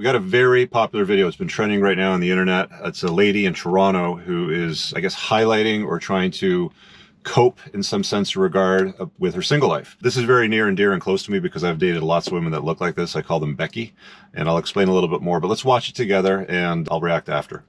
We got a very popular video. It's been trending right now on the internet. It's a lady in Toronto who is, I guess, highlighting or trying to cope in some sense or regard with her single life. This is very near and dear and close to me because I've dated lots of women that look like this. I call them Becky, and I'll explain a little bit more, but let's watch it together and I'll react after.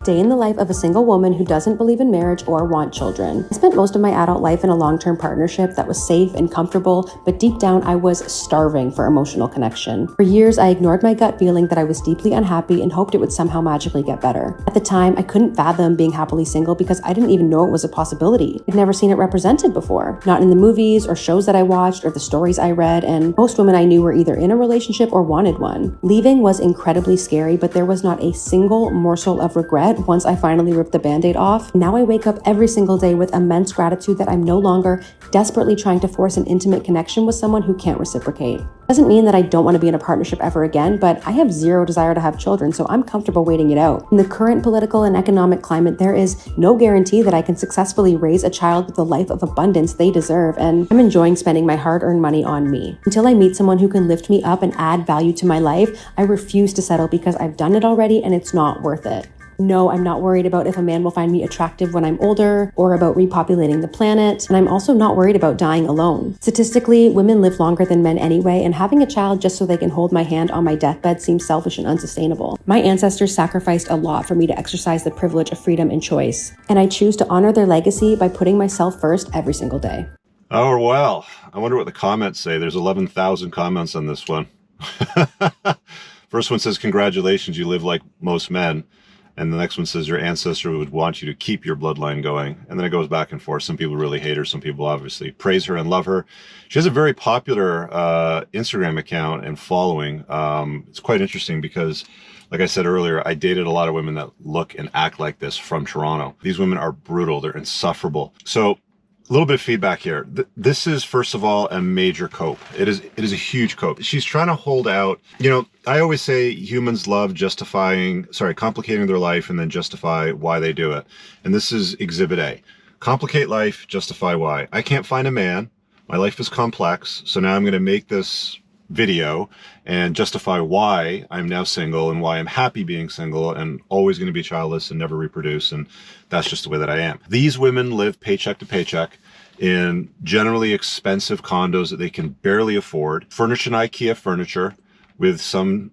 Day in the life of a single woman who doesn't believe in marriage or want children. I spent most of my adult life in a long-term partnership that was safe and comfortable, but deep down I was starving for emotional connection. For years, I ignored my gut feeling that I was deeply unhappy and hoped it would somehow magically get better. At the time, I couldn't fathom being happily single because I didn't even know it was a possibility. I'd never seen it represented before, not in the movies or shows that I watched or the stories I read, and most women I knew were either in a relationship or wanted one. Leaving was incredibly scary, but there was not a single morsel of regret once I finally ripped the band-aid off. Now I wake up every single day with immense gratitude that I'm no longer desperately trying to force an intimate connection with someone who can't reciprocate. Doesn't mean that I don't want to be in a partnership ever again, but I have zero desire to have children, so I'm comfortable waiting it out. In the current political and economic climate, there is no guarantee that I can successfully raise a child with the life of abundance they deserve, and I'm enjoying spending my hard-earned money on me. Until I meet someone who can lift me up and add value to my life, I refuse to settle because I've done it already and it's not worth it. No, I'm not worried about if a man will find me attractive when I'm older or about repopulating the planet, and I'm also not worried about dying alone. Statistically, women live longer than men anyway, and having a child just so they can hold my hand on my deathbed seems selfish and unsustainable. My ancestors sacrificed a lot for me to exercise the privilege of freedom and choice, and I choose to honor their legacy by putting myself first every single day. Oh, well, I wonder what the comments say. There's 11,000 comments on this one. First one says, congratulations, you live like most men. And the next one says your ancestor would want you to keep your bloodline going. And then it goes back and forth. Some people really hate her. Some people obviously praise her and love her. She has a very popular Instagram account and following. It's quite interesting because, like I said earlier, I dated a lot of women that look and act like this from Toronto. These women are brutal. They're insufferable. So a little bit of feedback here. This is, first of all, a major cope. It is a huge cope. She's trying to hold out. You know, I always say humans love complicating their life and then justify why they do it. And this is exhibit A. Complicate life, justify why. I can't find a man. My life is complex. So now I'm going to make this video and justify why I'm now single and why I'm happy being single and always going to be childless and never reproduce. And that's just the way that I am. These women live paycheck to paycheck in generally expensive condos that they can barely afford, furnished in IKEA furniture with some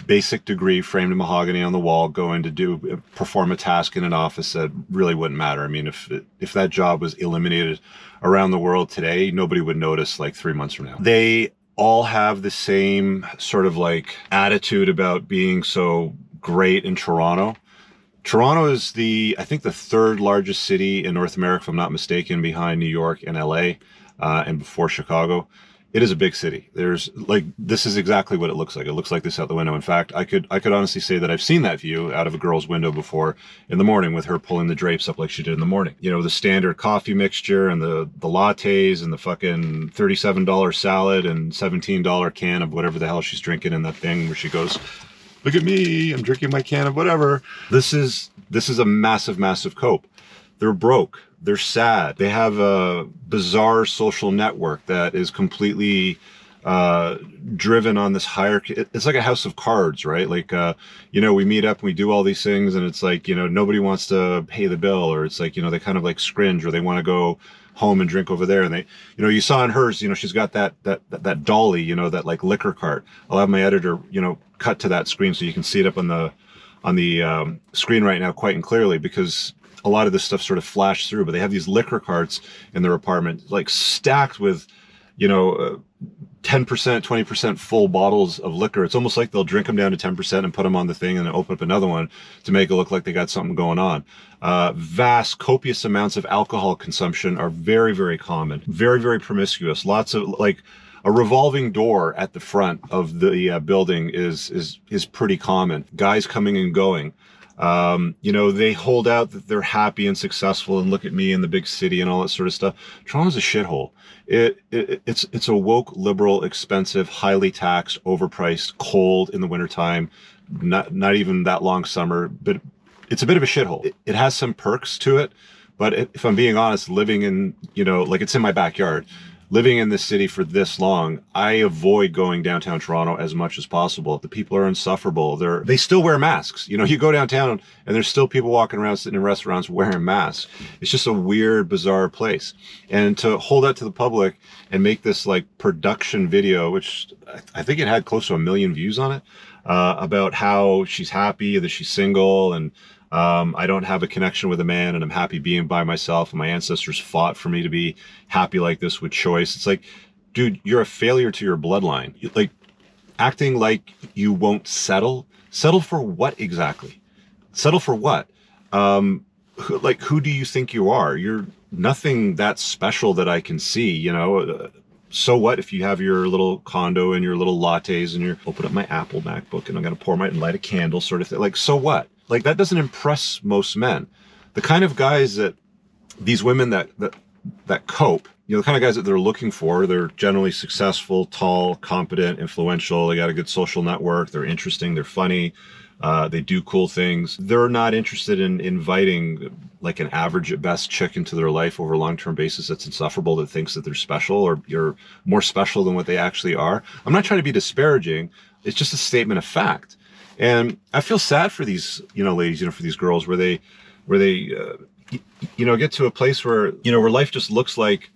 basic degree framed in mahogany on the wall, going to perform a task in an office that really wouldn't matter. I mean, if that job was eliminated around the world today, nobody would notice like 3 months from now. They all have the same sort of like attitude about being so great in Toronto. Toronto is I think the third largest city in North America, if I'm not mistaken, behind New York and LA, and before Chicago. It is a big city. This is exactly what it looks like. It looks like this out the window. In fact, I could honestly say that I've seen that view out of a girl's window before in the morning with her pulling the drapes up like she did in the morning. You know, the standard coffee mixture and the lattes and the fucking $37 salad and $17 can of whatever the hell she's drinking in that thing where she goes, look at me, I'm drinking my can of whatever. This is a massive, massive cope. They're broke. They're sad. They have a bizarre social network that is completely driven on this hierarchy. It's like a house of cards, right? Like, you know, we meet up and we do all these things and it's like, you know, nobody wants to pay the bill, or it's like, you know, they kind of like scringe, or they want to go home and drink over there. And they, you know, you saw in hers, you know, she's got that dolly, you know, that like liquor cart. I'll have my editor, you know, cut to that screen so you can see it up on the screen right now quite and clearly, because a lot of this stuff sort of flashed through. But they have these liquor carts in their apartment, like stacked with, you know, 10%, 20% full bottles of liquor. It's almost like they'll drink them down to 10% and put them on the thing and then open up another one to make it look like they got something going on. Vast, copious amounts of alcohol consumption are very, very common. Very, very promiscuous. Lots of, like, a revolving door at the front of the building is pretty common. Guys coming and going. You know, they hold out that they're happy and successful and look at me in the big city and all that sort of stuff. Toronto's a shithole. It's a woke, liberal, expensive, highly taxed, overpriced, cold in the wintertime, not even that long summer, but it's a bit of a shithole. It has some perks to it, but if I'm being honest, living in, you know, like, it's in my backyard. living in this city for this long, I avoid going downtown Toronto as much as possible. The people are insufferable. They still wear masks. You know, you go downtown and there's still people walking around sitting in restaurants wearing masks. It's just a weird, bizarre place. And to hold that to the public and make this like production video, which I think it had close to 1 million views on it, about how she's happy that she's single and I don't have a connection with a man and I'm happy being by myself and my ancestors fought for me to be happy like this with choice. It's like, dude, you're a failure to your bloodline. Like acting like you won't settle. Settle for what exactly? Settle for what? Who do you think you are? You're nothing that special that I can see, you know? So what if you have your little condo and your little lattes and you're open up my Apple MacBook and I'm going to pour my and light a candle sort of thing. Like, so what? Like that doesn't impress most men. The kind of guys that these women that cope, you know, the kind of guys that they're looking for, they're generally successful, tall, competent, influential. They got a good social network. They're interesting. They're funny. They do cool things. They're not interested in inviting like an average at best chick into their life over a long-term basis that's insufferable, that thinks that they're special or you're more special than what they actually are. I'm not trying to be disparaging. It's just a statement of fact. And I feel sad for these, you know, ladies, you know, for these girls where they you know, get to a place where, you know, where life just looks like,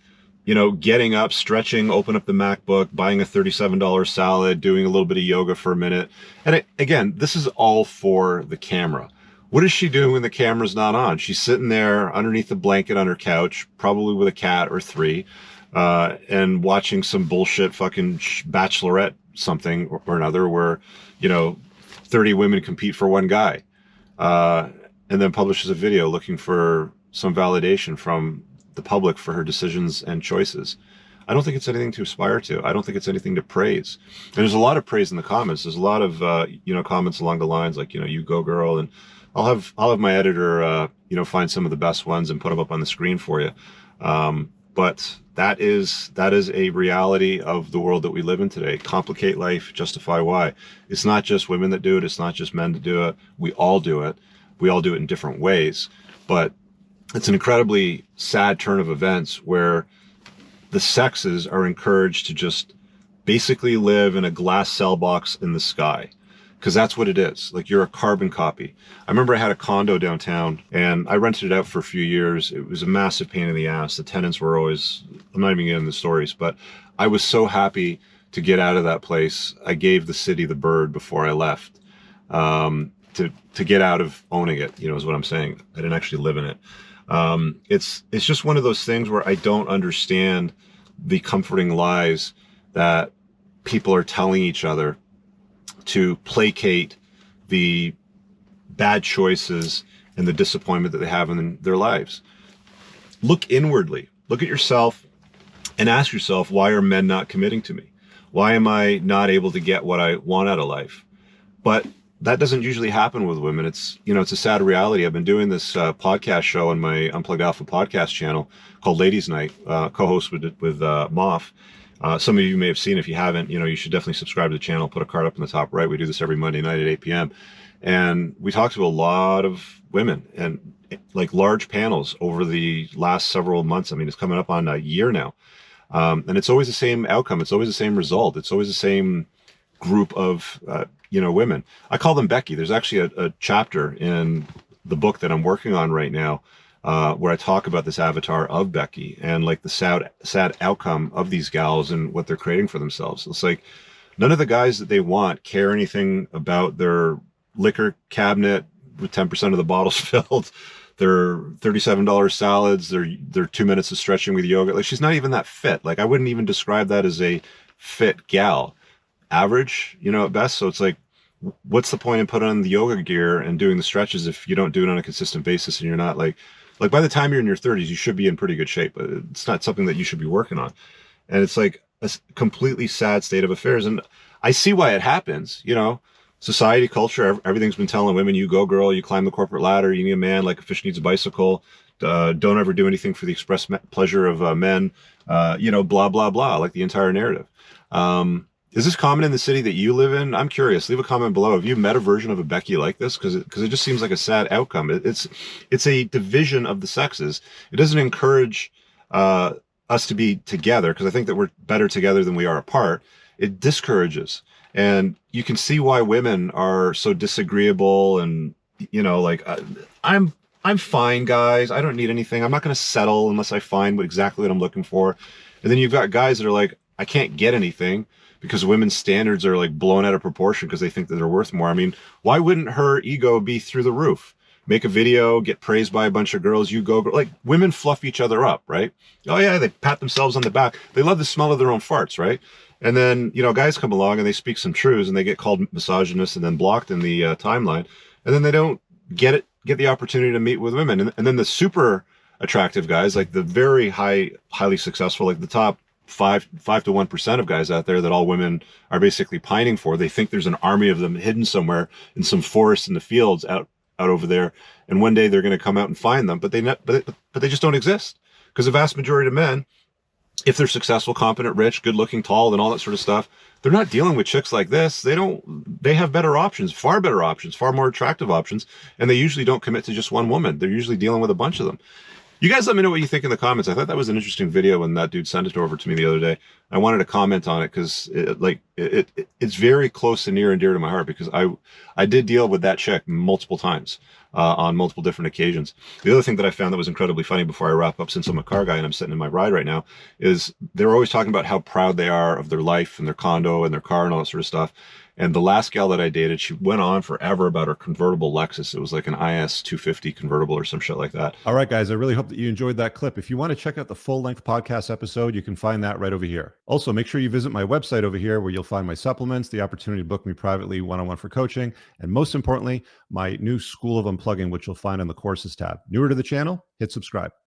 you know, getting up, stretching, open up the MacBook, buying a $37 salad, doing a little bit of yoga for a minute. And again, this is all for the camera. What is she doing when the camera's not on? She's sitting there underneath the blanket on her couch, probably with a cat or three, and watching some bullshit fucking bachelorette something or another where, you know, 30 women compete for one guy, and then publishes a video looking for some validation from the public for her decisions and choices. I don't think it's anything to aspire to. I don't think it's anything to praise. And there's a lot of praise in the comments. There's a lot of, you know, comments along the lines like, you know, you go girl. And I'll have my editor, you know, find some of the best ones and put them up on the screen for you. But that is a reality of the world that we live in today. Complicate life, justify why. It's not just women that do it. It's not just men that do it. We all do it. We all do it in different ways. But it's an incredibly sad turn of events where the sexes are encouraged to just basically live in a glass cell box in the sky. Because that's what it is. Like, you're a carbon copy. I remember I had a condo downtown and I rented it out for a few years. It was a massive pain in the ass. The tenants were always, I'm not even getting into the stories, but I was so happy to get out of that place. I gave the city the bird before I left, to get out of owning it, you know, is what I'm saying. I didn't actually live in it. It's just one of those things where I don't understand the comforting lies that people are telling each other to placate the bad choices and the disappointment that they have in their lives. Look inwardly. Look at yourself and ask yourself, why are men not committing to me? Why am I not able to get what I want out of life? But that doesn't usually happen with women. It's, you know, it's a sad reality. I've been doing this podcast show on my Unplugged Alpha podcast channel called Ladies Night, co-host with Moff. Some of you may have seen. If you haven't, you know, you should definitely subscribe to the channel. Put a card up in the top right. We do this every Monday night at 8 p.m. And we talk to a lot of women and like large panels over the last several months. I mean, it's coming up on a year now. And it's always the same outcome. It's always the same result. It's always the same group of, you know, women. I call them Becky. There's actually a chapter in the book that I'm working on right now, where I talk about this avatar of Becky and like the sad outcome of these gals and what they're creating for themselves. It's like none of the guys that they want care anything about their liquor cabinet with 10% of the bottles filled, their $37 salads, their 2 minutes of stretching with yoga. Like, she's not even that fit. Like, I wouldn't even describe that as a fit gal. Average, you know, at best. So it's like, what's the point in putting on the yoga gear and doing the stretches if you don't do it on a consistent basis and you're not like by the time you're in your 30s, you should be in pretty good shape, but it's not something that you should be working on. And it's like a completely sad state of affairs. And I see why it happens, you know, society, culture, everything's been telling women, you go girl, you climb the corporate ladder, you need a man like a fish needs a bicycle. Don't ever do anything for the express pleasure of men, you know, blah, blah, blah, like the entire narrative. Is this common in the city that you live in? I'm curious. Leave a comment below. Have you met a version of a Becky like this? Because it just seems like a sad outcome. It's a division of the sexes. It doesn't encourage us to be together, because I think that we're better together than we are apart, it discourages. And you can see why women are so disagreeable and, like, I'm I'm fine, guys. I don't need anything. I'm not going to settle unless I find exactly what I'm looking for. And then you've got guys that are like, I can't get anything because women's standards are like blown out of proportion because they think that they're worth more. I mean, why wouldn't her ego be through the roof? Make a video, get praised by a bunch of girls, you go, like, women fluff each other up, right? Oh yeah, they pat themselves on the back. They love the smell of their own farts, right? And then, guys come along and they speak some truths and they get called misogynist and then blocked in the timeline. And then they don't get the opportunity to meet with women. And then the super attractive guys, like the very highly successful, like the top 5 to 1% of guys out there that all women are basically pining for. They think there's an army of them hidden somewhere in some forest in the fields out over there, and one day they're going to come out and find them, but they just don't exist, because the vast majority of men, if they're successful, competent, rich, good looking, tall, and all that sort of stuff, they're not dealing with chicks like this. They have better options, far more attractive options, and they usually don't commit to just one woman. They're usually dealing with a bunch of them. You guys let me know what you think in the comments. I thought that was an interesting video when that dude sent it over to me the other day. I wanted to comment on it because it's very close and near and dear to my heart, because I did deal with that chick multiple times on multiple different occasions. The other thing that I found that was incredibly funny, before I wrap up, since I'm a car guy and I'm sitting in my ride right now, is they're always talking about how proud they are of their life and their condo and their car and all that sort of stuff. And the last gal that I dated, she went on forever about her convertible Lexus. It was like an IS 250 convertible or some shit like that. All right, guys, I really hope that you enjoyed that clip. If you want to check out the full-length podcast episode, you can find that right over here. Also, make sure you visit my website over here, where you'll find my supplements, the opportunity to book me privately one-on-one for coaching, and most importantly, my new School of Unplugging, which you'll find on the courses tab. Newer to the channel, hit subscribe.